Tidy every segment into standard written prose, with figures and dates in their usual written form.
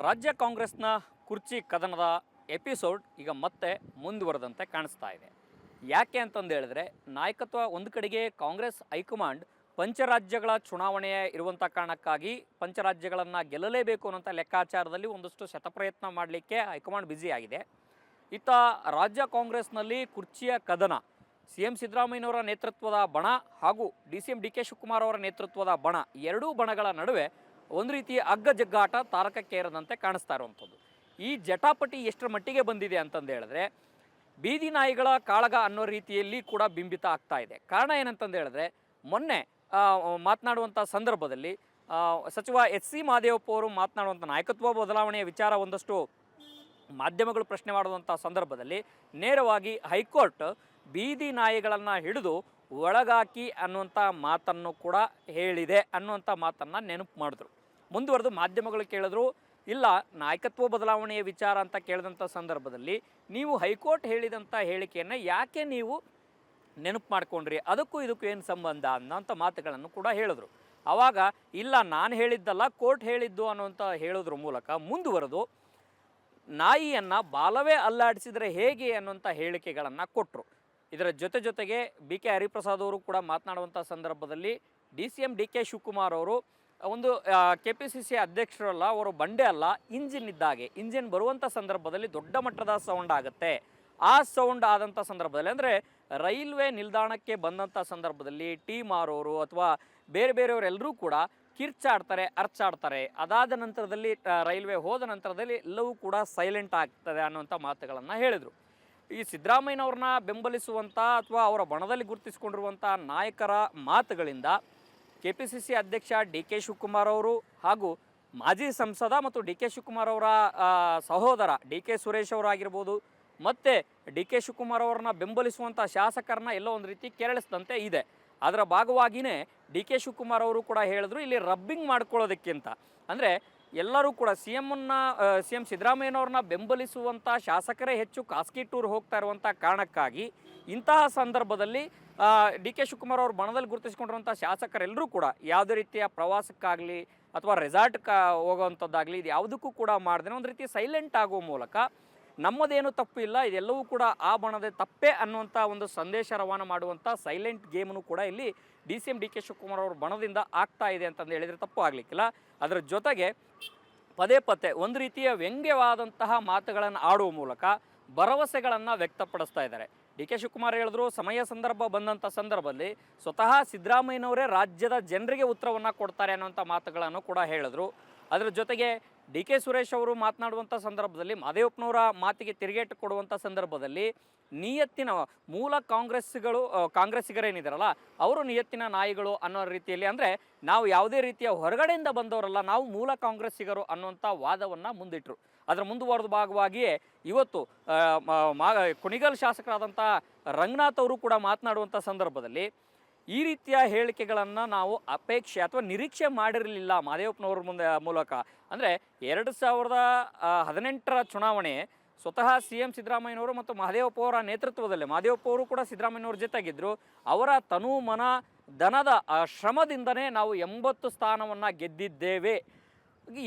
ರಾಜ್ಯ ಕಾಂಗ್ರೆಸ್ನ ಕುರ್ಚಿ ಕದನದ ಎಪಿಸೋಡ್ ಈಗ ಮತ್ತೆ ಮುಂದುವರೆದಂತೆ ಕಾಣಿಸ್ತಾ ಇದೆ. ಯಾಕೆ ಅಂತಂದು ಹೇಳಿದ್ರೆ, ನಾಯಕತ್ವ ಒಂದು ಕಡೆಗೆ ಕಾಂಗ್ರೆಸ್ ಹೈಕಮಾಂಡ್ ಪಂಚರಾಜ್ಯಗಳ ಚುನಾವಣೆ ಇರುವಂಥ ಕಾರಣಕ್ಕಾಗಿ ಪಂಚರಾಜ್ಯಗಳನ್ನು ಗೆಲ್ಲಲೇಬೇಕು ಅನ್ನೋಂಥ ಲೆಕ್ಕಾಚಾರದಲ್ಲಿ ಒಂದಷ್ಟು ಶತಪ್ರಯತ್ನ ಮಾಡಲಿಕ್ಕೆ ಹೈಕಮಾಂಡ್ ಬ್ಯುಸಿ ಆಗಿದೆ. ಇತ್ತ ರಾಜ್ಯ ಕಾಂಗ್ರೆಸ್ನಲ್ಲಿ ಕುರ್ಚಿಯ ಕದನ, ಸಿ ಎಂ ಸಿದ್ದರಾಮಯ್ಯನವರ ನೇತೃತ್ವದ ಬಣ ಹಾಗೂ DCM DK ಶಿವಕುಮಾರ್ ಅವರ ನೇತೃತ್ವದ ಬಣ, ಎರಡೂ ಬಣಗಳ ನಡುವೆ ಒಂದು ರೀತಿಯ ಅಗ್ಗಜಗ್ಗಾಟ ತಾರಕಕ್ಕೇರದಂತೆ ಕಾಣಿಸ್ತಾ ಇರುವಂಥದ್ದು. ಈ ಜಟಾಪಟಿ ಎಷ್ಟರ ಮಟ್ಟಿಗೆ ಬಂದಿದೆ ಅಂತಂದು ಹೇಳಿದ್ರೆ, ಬೀದಿ ನಾಯಿಗಳ ಕಾಳಗ ಅನ್ನೋ ರೀತಿಯಲ್ಲಿ ಕೂಡ ಬಿಂಬಿತ ಆಗ್ತಾ ಇದೆ. ಕಾರಣ ಏನಂತಂದು ಹೇಳಿದ್ರೆ, ಮೊನ್ನೆ ಮಾತನಾಡುವಂಥ ಸಂದರ್ಭದಲ್ಲಿ ಸಚಿವ SC ಮಹದೇವಪ್ಪ ಅವರು ಮಾತನಾಡುವಂಥ ನಾಯಕತ್ವ ಬದಲಾವಣೆಯ ವಿಚಾರ ಒಂದಷ್ಟು ಮಾಧ್ಯಮಗಳು ಪ್ರಶ್ನೆ ಮಾಡುವಂಥ ಸಂದರ್ಭದಲ್ಲಿ ನೇರವಾಗಿ ಹೈಕೋರ್ಟ್ ಬೀದಿ ನಾಯಿಗಳನ್ನು ಹಿಡಿದು ಒಳಗಾಕಿ ಅನ್ನುವಂಥ ಮಾತನ್ನು ಕೂಡ ಹೇಳಿದೆ ಅನ್ನುವಂಥ ಮಾತನ್ನು ನೆನಪು ಮಾಡಿದ್ರು. ಮುಂದುವರೆದು ಮಾಧ್ಯಮಗಳು ಕೇಳಿದ್ರು, ಇಲ್ಲ ನಾಯಕತ್ವ ಬದಲಾವಣೆಯ ವಿಚಾರ ಅಂತ ಕೇಳಿದಂಥ ಸಂದರ್ಭದಲ್ಲಿ ನೀವು ಹೈಕೋರ್ಟ್ ಹೇಳಿದಂಥ ಹೇಳಿಕೆಯನ್ನು ಯಾಕೆ ನೀವು ನೆನಪು ಮಾಡ್ಕೊಂಡ್ರಿ, ಅದಕ್ಕೂ ಇದಕ್ಕೂ ಏನು ಸಂಬಂಧ ಅನ್ನೋಂಥ ಮಾತುಗಳನ್ನು ಕೂಡ ಹೇಳಿದ್ರು. ಆವಾಗ ಇಲ್ಲ ನಾನು ಹೇಳಿದ್ದಲ್ಲ ಕೋರ್ಟ್ ಹೇಳಿದ್ದು ಅನ್ನುವಂಥ ಹೇಳೋದ್ರ ಮೂಲಕ ಮುಂದುವರೆದು ನಾಯಿಯನ್ನು ಬಾಲವೇ ಅಲ್ಲಾಡಿಸಿದರೆ ಹೇಗೆ ಅನ್ನುವಂಥ ಹೇಳಿಕೆಗಳನ್ನು ಕೊಟ್ಟರು. ಇದರ ಜೊತೆಗೆ BK ಹರಿಪ್ರಸಾದ್ ಅವರು ಕೂಡ ಮಾತನಾಡುವಂಥ ಸಂದರ್ಭದಲ್ಲಿ DCM DK ಶಿವಕುಮಾರ್ ಅವರು ಒಂದು KPCC ಅಧ್ಯಕ್ಷರಲ್ಲ, ಅವರು ಬಂಡೆ ಅಲ್ಲ, ಇಂಜಿನ್ ಇದ್ದಾಗೆ. ಇಂಜಿನ್ ಬರುವಂಥ ಸಂದರ್ಭದಲ್ಲಿ ದೊಡ್ಡ ಮಟ್ಟದ ಸೌಂಡ್ ಆಗುತ್ತೆ. ಆ ಸೌಂಡ್ ಆದಂಥ ಸಂದರ್ಭದಲ್ಲಿ ಅಂದರೆ ರೈಲ್ವೆ ನಿಲ್ದಾಣಕ್ಕೆ ಬಂದಂಥ ಸಂದರ್ಭದಲ್ಲಿ ಟೀಮ್ ಆರೋರು ಅಥವಾ ಬೇರೆಯವರೆಲ್ಲರೂ ಕೂಡ ಕಿರ್ಚಾಡ್ತಾರೆ, ಅರ್ಚಾಡ್ತಾರೆ. ಅದಾದ ನಂತರದಲ್ಲಿ ರೈಲ್ವೆ ಹೋದ ನಂತರದಲ್ಲಿ ಎಲ್ಲವೂ ಕೂಡ ಸೈಲೆಂಟ್ ಆಗ್ತದೆ ಅನ್ನುವಂಥ ಮಾತುಗಳನ್ನು ಹೇಳಿದರು. ಈ ಸಿದ್ದರಾಮಯ್ಯನವ್ರನ್ನ ಬೆಂಬಲಿಸುವಂಥ ಅಥವಾ ಅವರ ಬಣದಲ್ಲಿ ಗುರುತಿಸಿಕೊಂಡಿರುವಂಥ ನಾಯಕರ ಮಾತುಗಳಿಂದ KPCC ಅಧ್ಯಕ್ಷ DK ಶಿವಕುಮಾರ್ ಅವರು ಹಾಗೂ ಮಾಜಿ ಸಂಸದ ಮತ್ತು DK ಶಿವಕುಮಾರ್ ಅವರ ಸಹೋದರ DK ಸುರೇಶ್ ಅವರಾಗಿರ್ಬೋದು, ಮತ್ತು DK ಶಿವಕುಮಾರ್ ಅವ್ರನ್ನ ಬೆಂಬಲಿಸುವಂಥ ಶಾಸಕರನ್ನ ಎಲ್ಲೋ ಒಂದು ರೀತಿ ಕೆರಳಿಸಿದಂತೆ ಇದೆ. ಅದರ ಭಾಗವಾಗಿಯೇ DK ಶಿವಕುಮಾರ್ ಅವರು ಕೂಡ ಹೇಳಿದ್ರು, ಇಲ್ಲಿ ರಬ್ಬಿಂಗ್ ಮಾಡ್ಕೊಳ್ಳೋದಕ್ಕಿಂತ ಅಂದರೆ ಎಲ್ಲರೂ ಕೂಡ ಸಿ ಎಂ ಸಿದ್ದರಾಮಯ್ಯನವ್ರನ್ನ ಬೆಂಬಲಿಸುವಂಥ ಶಾಸಕರೇ ಹೆಚ್ಚು ಖಾಸಗಿ ಟೂರ್ ಹೋಗ್ತಾ ಇರುವಂಥ ಕಾರಣಕ್ಕಾಗಿ ಇಂತಹ ಸಂದರ್ಭದಲ್ಲಿ DK ಶಿವಕುಮಾರ್ ಅವ್ರ ಬಣದಲ್ಲಿ ಗುರುತಿಸಿಕೊಂಡಿರುವಂಥ ಶಾಸಕರೆಲ್ಲರೂ ಕೂಡ ಯಾವುದೇ ರೀತಿಯ ಪ್ರವಾಸಕ್ಕಾಗಲಿ ಅಥವಾ ರೆಸಾರ್ಟ್ಗೆ ಹೋಗೋವಂಥದ್ದಾಗಲಿ ಇದು ಯಾವುದಕ್ಕೂ ಕೂಡ ಮಾಡದೇ ಒಂದು ರೀತಿ ಸೈಲೆಂಟ್ ಆಗುವ ಮೂಲಕ ನಮ್ಮದೇನು ತಪ್ಪು ಇಲ್ಲ, ಇದೆಲ್ಲವೂ ಕೂಡ ಆ ಬಣದ ತಪ್ಪೇ ಅನ್ನುವಂಥ ಒಂದು ಸಂದೇಶ ರವಾನೆ ಮಾಡುವಂಥ ಸೈಲೆಂಟ್ ಗೇಮನ್ನು ಕೂಡ ಇಲ್ಲಿ DCM DK ಶಿವಕುಮಾರ್ ಅವ್ರ ಬಣದಿಂದ ಆಗ್ತಾ ಇದೆ ಅಂತಂದು ಹೇಳಿದರೆ ತಪ್ಪು ಆಗಲಿಕ್ಕಿಲ್ಲ. ಅದರ ಜೊತೆಗೆ ಪದೇ ಒಂದು ರೀತಿಯ ವ್ಯಂಗ್ಯವಾದಂತಹ ಮಾತುಗಳನ್ನು ಆಡುವ ಮೂಲಕ ಭರವಸೆಗಳನ್ನು ವ್ಯಕ್ತಪಡಿಸ್ತಾ ಇದ್ದಾರೆ. DK ಶಿವಕುಮಾರ್ ಹೇಳಿದ್ರು, ಸಮಯ ಸಂದರ್ಭ ಬಂದಂಥ ಸಂದರ್ಭದಲ್ಲಿ ಸ್ವತಃ ಸಿದ್ದರಾಮಯ್ಯನವರೇ ರಾಜ್ಯದ ಜನರಿಗೆ ಉತ್ತರವನ್ನು ಕೊಡ್ತಾರೆ ಅನ್ನೋಂಥ ಮಾತುಗಳನ್ನು ಕೂಡ ಹೇಳಿದ್ರು. ಅದರ ಜೊತೆಗೆ DK ಸುರೇಶ್ ಅವರು ಮಾತನಾಡುವಂಥ ಸಂದರ್ಭದಲ್ಲಿ ಮಹದೇವಪ್ಪನವರ ಮಾತಿಗೆ ತಿರುಗೇಟು ಕೊಡುವಂಥ ಸಂದರ್ಭದಲ್ಲಿ ನಿಯತ್ತಿನ ಮೂಲ ಕಾಂಗ್ರೆಸ್ಸಿಗರೇನಿದ್ದಾರಲ್ಲ ಅವರು ನಿಯತ್ತಿನ ನಾಯಿಗಳು ಅನ್ನೋ ರೀತಿಯಲ್ಲಿ, ಅಂದರೆ ನಾವು ಯಾವುದೇ ರೀತಿಯ ಹೊರಗಡೆಯಿಂದ ಬಂದವರಲ್ಲ, ನಾವು ಮೂಲ ಕಾಂಗ್ರೆಸ್ಸಿಗರು ಅನ್ನುವಂಥ ವಾದವನ್ನು ಮುಂದಿಟ್ಟರು. ಅದರ ಮುಂದುವರೆದ ಭಾಗವಾಗಿಯೇ ಇವತ್ತು ಕುಣಿಗಲ್ ಶಾಸಕರಾದಂಥ ರಂಗನಾಥ್ ಅವರು ಕೂಡ ಮಾತನಾಡುವಂಥ ಸಂದರ್ಭದಲ್ಲಿ ಈ ರೀತಿಯ ಹೇಳಿಕೆಗಳನ್ನು ನಾವು ಅಪೇಕ್ಷೆ ಅಥವಾ ನಿರೀಕ್ಷೆ ಮಾಡಿರಲಿಲ್ಲ ಮಹದೇವಪ್ಪನವ್ರ ಮೂಲಕ. ಅಂದರೆ 2018ರ ಚುನಾವಣೆ ಸ್ವತಃ CM ಸಿದ್ದರಾಮಯ್ಯನವರು ಮತ್ತು ಮಹದೇವಪ್ಪ ಅವರ ನೇತೃತ್ವದಲ್ಲಿ, ಮಹದೇವಪ್ಪ ಅವರು ಕೂಡ ಸಿದ್ದರಾಮಯ್ಯನವ್ರ ಜೊತೆಗಿದ್ದರು, ಅವರ ತನು ಮನ ಧನದ ಶ್ರಮದಿಂದನೇ ನಾವು 80 ಸ್ಥಾನವನ್ನು ಗೆದ್ದಿದ್ದೇವೆ,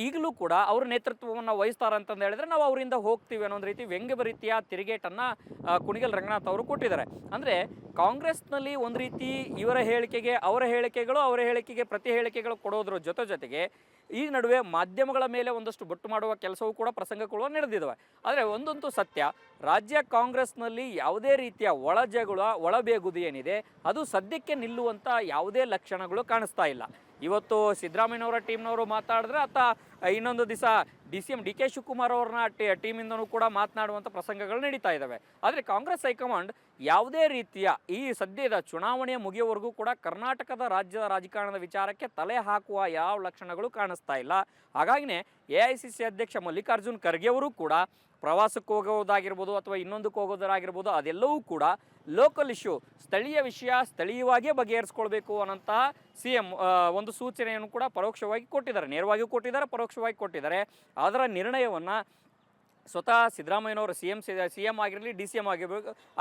ಈಗಲೂ ಕೂಡ ಅವ್ರ ನೇತೃತ್ವವನ್ನು ವಹಿಸ್ತಾರೆ ಅಂತಂದು ಹೇಳಿದ್ರೆ ನಾವು ಅವರಿಂದ ಹೋಗ್ತೀವಿ ಅನ್ನೋ ಒಂದು ರೀತಿ ವ್ಯಂಗ್ಯಭರಿತಿಯ ತಿರುಗೇಟನ್ನು ಕುಣಿಗಲ್ ರಂಗನಾಥ್ ಅವರು ಕೊಟ್ಟಿದ್ದಾರೆ. ಅಂದರೆ ಕಾಂಗ್ರೆಸ್ನಲ್ಲಿ ಒಂದು ರೀತಿ ಇವರ ಹೇಳಿಕೆಗೆ ಅವರ ಹೇಳಿಕೆಗಳು, ಅವರ ಹೇಳಿಕೆಗೆ ಪ್ರತಿ ಹೇಳಿಕೆಗಳು ಕೊಡೋದ್ರ ಜೊತೆಗೆ ಈ ನಡುವೆ ಮಾಧ್ಯಮಗಳ ಮೇಲೆ ಒಂದಷ್ಟು ಬೊಟ್ಟು ಮಾಡುವ ಕೆಲಸವೂ ಕೂಡ ಪ್ರಸಂಗಗಳು ನಡೆದಿದ್ದಾವೆ. ಆದರೆ ಒಂದಂತೂ ಸತ್ಯ, ರಾಜ್ಯ ಕಾಂಗ್ರೆಸ್ನಲ್ಲಿ ಯಾವುದೇ ರೀತಿಯ ಒಳಬೇಗುದಿ ಏನಿದೆ ಅದು ಸದ್ಯಕ್ಕೆ ನಿಲ್ಲುವಂಥ ಯಾವುದೇ ಲಕ್ಷಣಗಳು ಕಾಣಿಸ್ತಾ ಇಲ್ಲ. ಇವತ್ತು ಸಿದ್ದರಾಮಯ್ಯನವರ ಟೀಮ್ನವರು ಮಾತಾಡಿದ್ರೆ ಇನ್ನೊಂದು ದಿವಸ DCM DK ಶಿವಕುಮಾರ್ ಅವ್ರನ್ನ ಟೀಮಿಂದನೂ ಕೂಡ ಮಾತನಾಡುವಂಥ ಪ್ರಸಂಗಗಳು ನಡೀತಾ ಇದ್ದಾವೆ. ಆದರೆ ಕಾಂಗ್ರೆಸ್ ಹೈಕಮಾಂಡ್ ಯಾವುದೇ ರೀತಿಯ ಈ ಸದ್ಯದ ಚುನಾವಣೆಯ ಮುಗಿಯುವವರೆಗೂ ಕೂಡ ಕರ್ನಾಟಕದ ರಾಜ್ಯದ ರಾಜಕಾರಣದ ವಿಚಾರಕ್ಕೆ ತಲೆ ಹಾಕುವ ಯಾವ ಲಕ್ಷಣಗಳು ಕಾಣಿಸ್ತಾ ಇಲ್ಲ. ಹಾಗಾಗಿನೇ AICC ಅಧ್ಯಕ್ಷ ಮಲ್ಲಿಕಾರ್ಜುನ್ ಖರ್ಗೆ ಅವರು ಕೂಡ ಪ್ರವಾಸಕ್ಕೆ ಹೋಗೋದಾಗಿರ್ಬೋದು ಅಥವಾ ಇನ್ನೊಂದಕ್ಕೆ ಹೋಗೋದಾಗಿರ್ಬೋದು, ಅದೆಲ್ಲವೂ ಕೂಡ ಲೋಕಲ್ ಇಶ್ಯೂ, ಸ್ಥಳೀಯ ವಿಷಯ ಸ್ಥಳೀಯವಾಗಿಯೇ ಬಗೆಹರಿಸ್ಕೊಳ್ಬೇಕು ಅನ್ನೋಂತಹ CM ಒಂದು ಸೂಚನೆಯನ್ನು ಕೂಡ ಪರೋಕ್ಷವಾಗಿ ಕೊಟ್ಟಿದ್ದಾರೆ, ನೇರವಾಗಿಯೂ ಕೊಟ್ಟಿದ್ದಾರೆ, ಪರೋಕ್ಷವಾಗಿ ಕೊಟ್ಟಿದ್ದಾರೆ. ಅದರ ನಿರ್ಣಯವನ್ನು ಸ್ವತಃ ಸಿದ್ದರಾಮಯ್ಯನವರು ಸಿ ಎಂ ಆಗಿರಲಿ, ಡಿ ಸಿ ಎಂ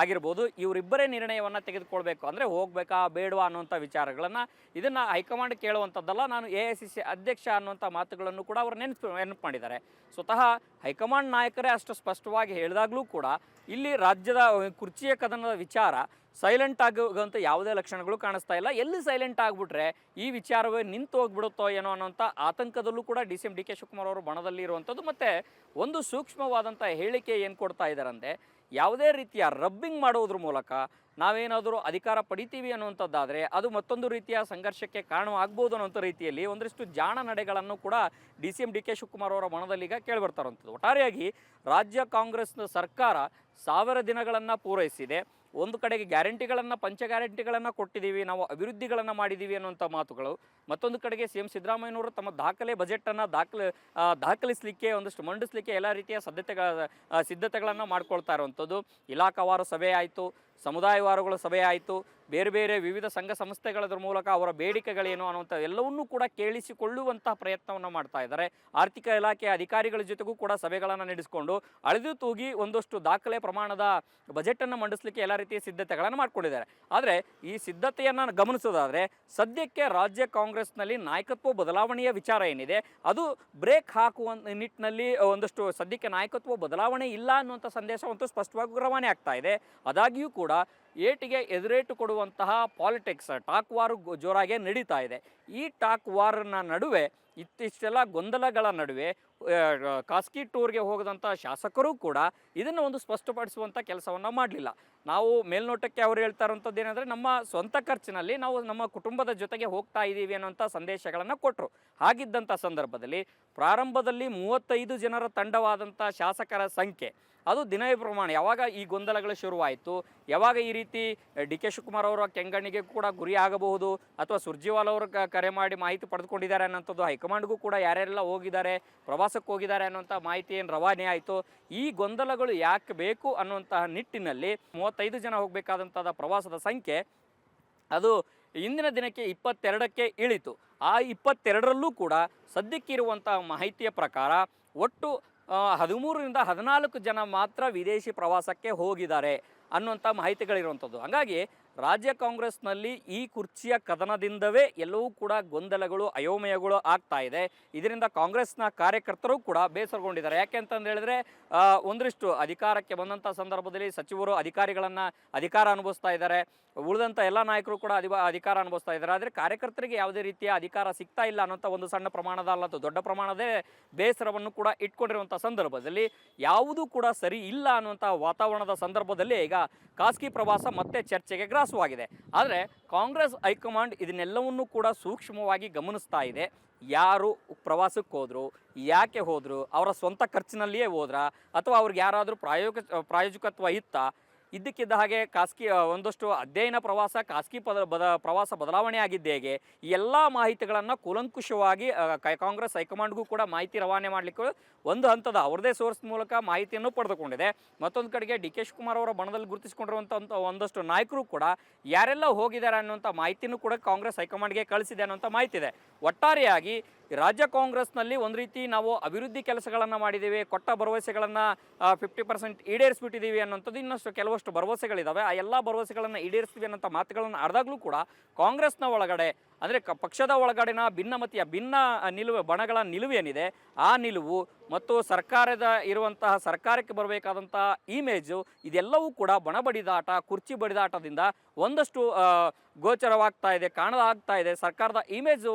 ಆಗಿರ್ಬೋದು, ಇವರಿಬ್ಬರೇ ನಿರ್ಣಯವನ್ನು ತೆಗೆದುಕೊಳ್ಬೇಕು. ಅಂದರೆ ಹೋಗಬೇಕಾ ಬೇಡವಾ ಅನ್ನುವಂಥ ವಿಚಾರಗಳನ್ನು ಇದನ್ನು ಹೈಕಮಾಂಡ್ ಕೇಳುವಂಥದ್ದಲ್ಲ. ನಾನು AICC ಅಧ್ಯಕ್ಷ ಅನ್ನುವಂಥ ಮಾತುಗಳನ್ನು ಕೂಡ ಅವರು ನೆನಪು ಮಾಡಿದ್ದಾರೆ. ಸ್ವತಃ ಹೈಕಮಾಂಡ್ ನಾಯಕರೇ ಅಷ್ಟು ಸ್ಪಷ್ಟವಾಗಿ ಹೇಳಿದಾಗಲೂ ಕೂಡ ಇಲ್ಲಿ ರಾಜ್ಯದ ಕುರ್ಚಿಯ ಕದನದ ವಿಚಾರ ಸೈಲೆಂಟ್ ಆಗುವಂಥ ಯಾವುದೇ ಲಕ್ಷಣಗಳು ಕಾಣಿಸ್ತಾ ಇಲ್ಲ. ಎಲ್ಲಿ ಸೈಲೆಂಟ್ ಆಗಿಬಿಟ್ರೆ ಈ ವಿಚಾರವೇ ನಿಂತು ಹೋಗ್ಬಿಡುತ್ತೋ ಏನೋ ಅನ್ನೋಂಥ ಆತಂಕದಲ್ಲೂ ಕೂಡ DCM DK ಶಿವಕುಮಾರ್ ಅವರು ಬಣದಲ್ಲಿ ಇರುವಂಥದ್ದು. ಮತ್ತು ಒಂದು ಸೂಕ್ಷ್ಮವಾದಂಥ ಹೇಳಿಕೆ ಏನು ಕೊಡ್ತಾ ಇದ್ದಾರಂದರೆ, ಯಾವುದೇ ರೀತಿಯ ರಬ್ಬಿಂಗ್ ಮಾಡೋದ್ರ ಮೂಲಕ ನಾವೇನಾದರೂ ಅಧಿಕಾರ ಪಡಿತೀವಿ ಅನ್ನುವಂಥದ್ದಾದರೆ ಅದು ಮತ್ತೊಂದು ರೀತಿಯ ಸಂಘರ್ಷಕ್ಕೆ ಕಾರಣವಾಗ್ಬೋದು ಅನ್ನೋಂಥ ರೀತಿಯಲ್ಲಿ ಒಂದಷ್ಟು ಜಾಣ ನಡೆಗಳನ್ನು ಕೂಡ DCM DK ಶಿವಕುಮಾರ್ ಅವರ ಬಣದಲ್ಲಿ ಈಗ ಕೇಳಿಬರ್ತಾರಂಥದ್ದು. ಒಟ್ಟಾರೆಯಾಗಿ ರಾಜ್ಯ ಕಾಂಗ್ರೆಸ್ನ ಸರ್ಕಾರ 1000 ದಿನಗಳನ್ನು ಪೂರೈಸಿದೆ. ಒಂದು ಕಡೆಗೆ ಗ್ಯಾರಂಟಿಗಳನ್ನು, ಪಂಚ ಗ್ಯಾರಂಟಿಗಳನ್ನು ಕೊಟ್ಟಿದ್ದೀವಿ, ನಾವು ಅಭಿವೃದ್ಧಿಗಳನ್ನು ಮಾಡಿದ್ದೀವಿ ಅನ್ನುವಂಥ ಮಾತುಗಳು. ಮತ್ತೊಂದು ಕಡೆಗೆ CM ಸಿದ್ದರಾಮಯ್ಯನವರು ತಮ್ಮ ಬಜೆಟನ್ನು ದಾಖಲಿಸಲಿಕ್ಕೆ, ಒಂದಷ್ಟು ಮಂಡಿಸಲಿಕ್ಕೆ ಎಲ್ಲ ರೀತಿಯ ಸಿದ್ಧತೆಗಳನ್ನು ಮಾಡ್ಕೊಳ್ತಾ ಇರುವಂಥದ್ದು. ಇಲಾಖಾವಾರು ಸಭೆ ಆಯಿತು, ಸಮುದಾಯವಾರುಗಳ ಸಭೆ ಆಯಿತು, ಬೇರೆ ಬೇರೆ ವಿವಿಧ ಸಂಘ ಸಂಸ್ಥೆಗಳದ್ರ ಮೂಲಕ ಅವರ ಬೇಡಿಕೆಗಳೇನು ಅನ್ನುವಂಥ ಎಲ್ಲವನ್ನೂ ಕೂಡ ಕೇಳಿಸಿಕೊಳ್ಳುವಂತಹ ಪ್ರಯತ್ನವನ್ನು ಮಾಡ್ತಾ ಇದ್ದಾರೆ. ಆರ್ಥಿಕ ಇಲಾಖೆಯ ಅಧಿಕಾರಿಗಳ ಜೊತೆಗೂ ಕೂಡ ಸಭೆಗಳನ್ನು ನಡೆಸಿಕೊಂಡು ಅಳೆದು ತೂಗಿ ಒಂದಷ್ಟು ದಾಖಲೆ ಪ್ರಮಾಣದ ಬಜೆಟನ್ನು ಮಂಡಿಸಲಿಕ್ಕೆ ಎಲ್ಲ ರೀತಿಯ ಸಿದ್ಧತೆಗಳನ್ನು ಮಾಡ್ಕೊಂಡಿದ್ದಾರೆ. ಆದರೆ ಈ ಸಿದ್ಧತೆಯನ್ನು ಗಮನಿಸೋದಾದರೆ ಸದ್ಯಕ್ಕೆ ರಾಜ್ಯ ಕಾಂಗ್ರೆಸ್ನಲ್ಲಿ ನಾಯಕತ್ವ ಬದಲಾವಣೆಯ ವಿಚಾರ ಏನಿದೆ ಅದು ಬ್ರೇಕ್ ಹಾಕುವ ನಿಟ್ಟಿನಲ್ಲಿ ಒಂದಷ್ಟು ಸದ್ಯಕ್ಕೆ ನಾಯಕತ್ವ ಬದಲಾವಣೆ ಇಲ್ಲ ಅನ್ನುವಂಥ ಸಂದೇಶವಂತೂ ಸ್ಪಷ್ಟವಾಗಿ ರವಾನೆ ಆಗ್ತಾ ಇದೆ. ಆದಾಗ್ಯೂ ಕೂಡ ಏಟಿಗೆ ಎದುರೇಟು ಕೊಡುವಂತಹ ಪಾಲಿಟಿಕ್ಸ್, ಟಾಕ್ ವಾರ್ ಜೋರಾಗಿ ನಡೀತಾ ಇದೆ. ಈ ಟಾಕ್ ವಾರ್ನ ನಡುವೆ ಇತ್ತಿಷ್ಟೆಲ್ಲ ಗೊಂದಲಗಳ ನಡುವೆ ಖಾಸಗಿ ಟೂರ್ಗೆ ಹೋಗದಂಥ ಶಾಸಕರು ಕೂಡ ಇದನ್ನು ಒಂದು ಸ್ಪಷ್ಟಪಡಿಸುವಂಥ ಕೆಲಸವನ್ನು ಮಾಡಲಿಲ್ಲ. ನಾವು ಮೇಲ್ನೋಟಕ್ಕೆ ಅವರು ಹೇಳ್ತಾ ಇರುವಂಥದ್ದು ಏನಂದರೆ, ನಮ್ಮ ಸ್ವಂತ ಖರ್ಚಿನಲ್ಲಿ ನಾವು ನಮ್ಮ ಕುಟುಂಬದ ಜೊತೆಗೆ ಹೋಗ್ತಾ ಇದ್ದೀವಿ ಅನ್ನೋಂಥ ಸಂದೇಶಗಳನ್ನು ಕೊಟ್ಟರು. ಹಾಗಿದ್ದಂಥ ಸಂದರ್ಭದಲ್ಲಿ ಪ್ರಾರಂಭದಲ್ಲಿ 35 ಜನರ ತಂಡವಾದಂಥ ಶಾಸಕರ ಸಂಖ್ಯೆ ಅದು ದಿನವೇ ಪ್ರಮಾಣ ಯಾವಾಗ ಈ ಗೊಂದಲಗಳು ಶುರುವಾಯಿತು, ಯಾವಾಗ ಈ ರೀತಿ DK ಶಿವಕುಮಾರ್ ಅವರ ಕೆಂಗಣ್ಣಿಗೆ ಕೂಡ ಗುರಿ ಆಗಬಹುದು, ಅಥವಾ ಸುರ್ಜೇವಾಲಾ ಅವರು ಕರೆ ಮಾಡಿ ಮಾಹಿತಿ ಪಡೆದುಕೊಂಡಿದ್ದಾರೆ ಅನ್ನೋಂಥದ್ದು, ಹೈಕಮಾಂಡ್ಗೂ ಕೂಡ ಯಾರ್ಯಾರೆಲ್ಲ ಹೋಗಿದ್ದಾರೆ, ಪ್ರವಾಸಕ್ಕೆ ಹೋಗಿದ್ದಾರೆ ಅನ್ನೋಂಥ ಮಾಹಿತಿ ಏನು ರವಾನೆ ಆಯಿತು. ಈ ಗೊಂದಲಗಳು ಯಾಕೆ ಬೇಕು ಅನ್ನುವಂತಹ ನಿಟ್ಟಿನಲ್ಲಿ 35 ಜನ ಹೋಗಬೇಕಾದಂಥ ಪ್ರವಾಸದ ಸಂಖ್ಯೆ ಅದು ಇಂದಿನ ದಿನಕ್ಕೆ 22ಕ್ಕೆ ಇಳಿತು. ಆ 22ರಲ್ಲೂ ಕೂಡ ಸದ್ಯಕ್ಕಿರುವಂಥ ಮಾಹಿತಿಯ ಪ್ರಕಾರ ಒಟ್ಟು 13ರಿಂದ 14 ಜನ ಮಾತ್ರ ವಿದೇಶಿ ಪ್ರವಾಸಕ್ಕೆ ಹೋಗಿದ್ದಾರೆ ಅನ್ನುವಂಥ ಮಾಹಿತಿಗಳಿರುವಂಥದ್ದು. ಹಾಗಾಗಿ ರಾಜ್ಯ ಕಾಂಗ್ರೆಸ್ನಲ್ಲಿ ಈ ಕುರ್ಚಿಯ ಕದನದಿಂದವೇ ಎಲ್ಲವೂ ಕೂಡ ಗೊಂದಲಗಳು, ಅಯೋಮಯಗಳು ಆಗ್ತಾ ಇದೆ. ಇದರಿಂದ ಕಾಂಗ್ರೆಸ್ನ ಕಾರ್ಯಕರ್ತರು ಕೂಡ ಬೇಸರಗೊಂಡಿದ್ದಾರೆ. ಯಾಕೆ ಅಂತಂದು ಹೇಳಿದ್ರೆ, ಒಂದಷ್ಟು ಅಧಿಕಾರಕ್ಕೆ ಬಂದಂಥ ಸಂದರ್ಭದಲ್ಲಿ ಸಚಿವರು ಅಧಿಕಾರ ಅನುಭವಿಸ್ತಾ ಇದ್ದಾರೆ, ಉಳಿದಂಥ ಎಲ್ಲ ನಾಯಕರು ಕೂಡ ಅಧಿಕಾರ ಅನುಭವಿಸ್ತಾ ಇದ್ದಾರೆ. ಆದರೆ ಕಾರ್ಯಕರ್ತರಿಗೆ ಯಾವುದೇ ರೀತಿಯ ಅಧಿಕಾರ ಸಿಗ್ತಾ ಇಲ್ಲ ಅನ್ನೋಂಥ ಒಂದು ಸಣ್ಣ ಪ್ರಮಾಣದ ಅಲ್ಲದ್ದು ದೊಡ್ಡ ಪ್ರಮಾಣದ ಬೇಸರವನ್ನು ಕೂಡ ಇಟ್ಕೊಂಡಿರುವಂಥ ಸಂದರ್ಭದಲ್ಲಿ ಯಾವುದೂ ಕೂಡ ಸರಿ ಇಲ್ಲ ಅನ್ನುವಂಥ ವಾತಾವರಣದ ಸಂದರ್ಭದಲ್ಲಿ ಈಗ ಖಾಸಗಿ ಪ್ರವಾಸ ಮತ್ತೆ ಚರ್ಚೆಗೆ ಗ್ರಾಸವಾಗಿದೆ. ಆದರೆ ಕಾಂಗ್ರೆಸ್ ಹೈಕಮಾಂಡ್ ಇದನ್ನೆಲ್ಲವನ್ನೂ ಕೂಡ ಸೂಕ್ಷ್ಮವಾಗಿ ಗಮನಿಸ್ತಾ ಇದೆ. ಯಾರು ಪ್ರವಾಸಕ್ಕೆ ಹೋದರು, ಯಾಕೆ ಹೋದರು, ಅವರ ಸ್ವಂತ ಖರ್ಚಿನಲ್ಲಿಯೇ ಹೋದ್ರಾ, ಅಥವಾ ಅವ್ರಿಗೆ ಯಾರಾದರೂ ಪ್ರಾಯೋಜಕತ್ವ ಇತ್ತಾ, ಇದ್ದಕ್ಕಿದ್ದ ಹಾಗೆ ಖಾಸಗಿ ಒಂದಷ್ಟು ಅಧ್ಯಯನ ಪ್ರವಾಸ, ಖಾಸಗಿ ಪ್ರವಾಸ ಬದಲಾವಣೆ ಆಗಿದ್ದೇ ಹೇಗೆ, ಈ ಎಲ್ಲ ಮಾಹಿತಿಗಳನ್ನು ಕೂಲಂಕುಷವಾಗಿ ಕಾಂಗ್ರೆಸ್ ಹೈಕಮಾಂಡ್ಗೂ ಕೂಡ ಮಾಹಿತಿ ರವಾನೆ ಮಾಡಲಿಕ್ಕೆ ಒಂದು ಹಂತದ ಅವ್ರದೇ ಸೋರ್ಸ್ ಮೂಲಕ ಮಾಹಿತಿಯನ್ನು ಪಡೆದುಕೊಂಡಿದೆ. ಮತ್ತೊಂದು ಕಡೆಗೆ DK ಶಿವಕುಮಾರ್ ಅವರ ಬಣದಲ್ಲಿ ಗುರುತಿಸಿಕೊಂಡಿರುವಂಥ ಒಂದಷ್ಟು ನಾಯಕರು ಕೂಡ ಯಾರೆಲ್ಲ ಹೋಗಿದ್ದಾರೆ ಅನ್ನುವಂಥ ಮಾಹಿತಿನೂ ಕೂಡ ಕಾಂಗ್ರೆಸ್ ಹೈಕಮಾಂಡ್ಗೆ ಕಳಿಸಿದೆ ಅನ್ನುವಂಥ ಮಾಹಿತಿ ಇದೆ. ಒಟ್ಟಾರೆಯಾಗಿ ರಾಜ್ಯ ಕಾಂಗ್ರೆಸ್ನಲ್ಲಿ ಒಂದು ರೀತಿ ನಾವು ಅಭಿವೃದ್ಧಿ ಕೆಲಸಗಳನ್ನು ಮಾಡಿದ್ದೀವಿ, ಕೊಟ್ಟ ಭರವಸೆಗಳನ್ನು 50% ಈಡೇರಿಸ್ಬಿಟ್ಟಿದ್ದೀವಿ ಅನ್ನೋಂಥದ್ದು, ಇನ್ನಷ್ಟು ಕೆಲವಷ್ಟು ಭರವಸೆಗಳಿದ್ದಾವೆ, ಆ ಎಲ್ಲ ಭರವಸೆಗಳನ್ನು ಈಡೇರಿಸ್ತೀವಿ ಅನ್ನೋಂಥ ಮಾತುಗಳನ್ನು ಆಡಿದಾಗಲೂ ಕೂಡ ಕಾಂಗ್ರೆಸ್ನ ಒಳಗಡೆ ಅಂದರೆ ಪಕ್ಷದ ಒಳಗಡೆನ ಭಿನ್ನ ಬಣಗಳ ನಿಲುವೇನಿದೆ ಆ ನಿಲುವು ಮತ್ತು ಸರ್ಕಾರಕ್ಕೆ ಬರಬೇಕಾದಂಥ ಇಮೇಜು ಇದೆಲ್ಲವೂ ಕೂಡ ಬಣ ಬಡಿದಾಟ, ಕುರ್ಚಿ ಬಡಿದಾಟದಿಂದ ಒಂದಷ್ಟು ಗೋಚರವಾಗ್ತಾ ಇದೆ, ಕಾಣಲಾಗ್ತಾ ಇದೆ. ಸರ್ಕಾರದ ಇಮೇಜು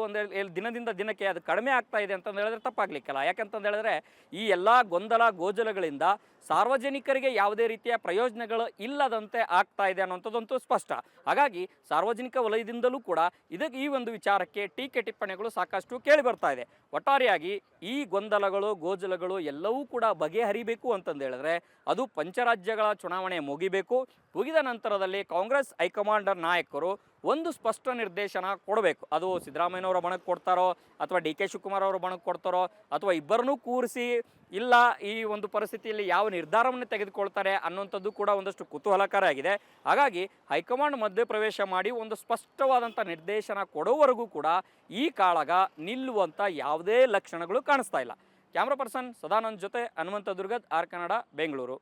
ದಿನದಿಂದ ದಿನಕ್ಕೆ ಅದು ಕಡಿಮೆ ಆಗ್ತಾ ಇದೆ ಅಂತಂದು ಹೇಳಿದ್ರೆ ತಪ್ಪಾಗ್ಲಿಕ್ಕಿಲ್ಲ. ಯಾಕಂತಂದು ಹೇಳಿದ್ರೆ ಈ ಎಲ್ಲ ಗೊಂದಲಗಳಿಂದ ಸಾರ್ವಜನಿಕರಿಗೆ ಯಾವುದೇ ರೀತಿಯ ಪ್ರಯೋಜನಗಳು ಇಲ್ಲದಂತೆ ಆಗ್ತಾ ಇದೆ ಅನ್ನೋಂಥದ್ದಂತೂ ಸ್ಪಷ್ಟ. ಹಾಗಾಗಿ ಸಾರ್ವಜನಿಕ ವಲಯದಿಂದಲೂ ಕೂಡ ಈ ಒಂದು ವಿಚಾರಕ್ಕೆ ಟೀಕೆ ಟಿಪ್ಪಣಿಗಳು ಸಾಕಷ್ಟು ಕೇಳಿ ಬರ್ತಾ ಇದೆ. ಒಟ್ಟಾರೆಯಾಗಿ ಈ ಗೊಂದಲಗಳು, ಗೋಜಲಗಳು ಎಲ್ಲವೂ ಕೂಡ ಬಗೆಹರಿಬೇಕು ಅಂತಂದು ಹೇಳಿದ್ರೆ ಅದು ಪಂಚರಾಜ್ಯಗಳ ಚುನಾವಣೆ ಮುಗಿದ ನಂತರದಲ್ಲಿ ಕಾಂಗ್ರೆಸ್ ಹೈಕಮಾಂಡ್ ನಾಯಕರು ಒಂದು ಸ್ಪಷ್ಟ ನಿರ್ದೇಶನ ಕೊಡಬೇಕು. ಅದು ಸಿದ್ದರಾಮಯ್ಯನವರ ಬಣಕ್ಕೆ ಕೊಡ್ತಾರೋ, ಅಥವಾ DK ಶಿವಕುಮಾರ್ ಅವರ ಬಣಕ್ಕೆ ಕೊಡ್ತಾರೋ, ಅಥವಾ ಇಬ್ಬರನ್ನೂ ಕೂರಿಸಿ ಇಲ್ಲ ಈ ಒಂದು ಪರಿಸ್ಥಿತಿಯಲ್ಲಿ ಯಾವ ನಿರ್ಧಾರವನ್ನು ತೆಗೆದುಕೊಳ್ತಾರೆ ಅನ್ನುವಂಥದ್ದು ಕೂಡ ಒಂದಷ್ಟು ಕುತೂಹಲಕರ ಆಗಿದೆ. ಹಾಗಾಗಿ ಹೈಕಮಾಂಡ್ ಮಧ್ಯಪ್ರವೇಶ ಮಾಡಿ ಒಂದು ಸ್ಪಷ್ಟವಾದಂಥ ನಿರ್ದೇಶನ ಕೊಡುವವರೆಗೂ ಕೂಡ ಈ ಕಾಳಗ ನಿಲ್ಲುವಂಥ ಯಾವುದೇ ಲಕ್ಷಣಗಳು ಕಾಣಿಸ್ತಾ ಇಲ್ಲ. ಕ್ಯಾಮ್ರಾ ಪರ್ಸನ್ ಸದಾನಂದ್ ಜೊತೆ ಹನುಮಂತ ದುರ್ಗದ್ ಆರ್ ಕನ್ನಡ ಬೆಂಗಳೂರು.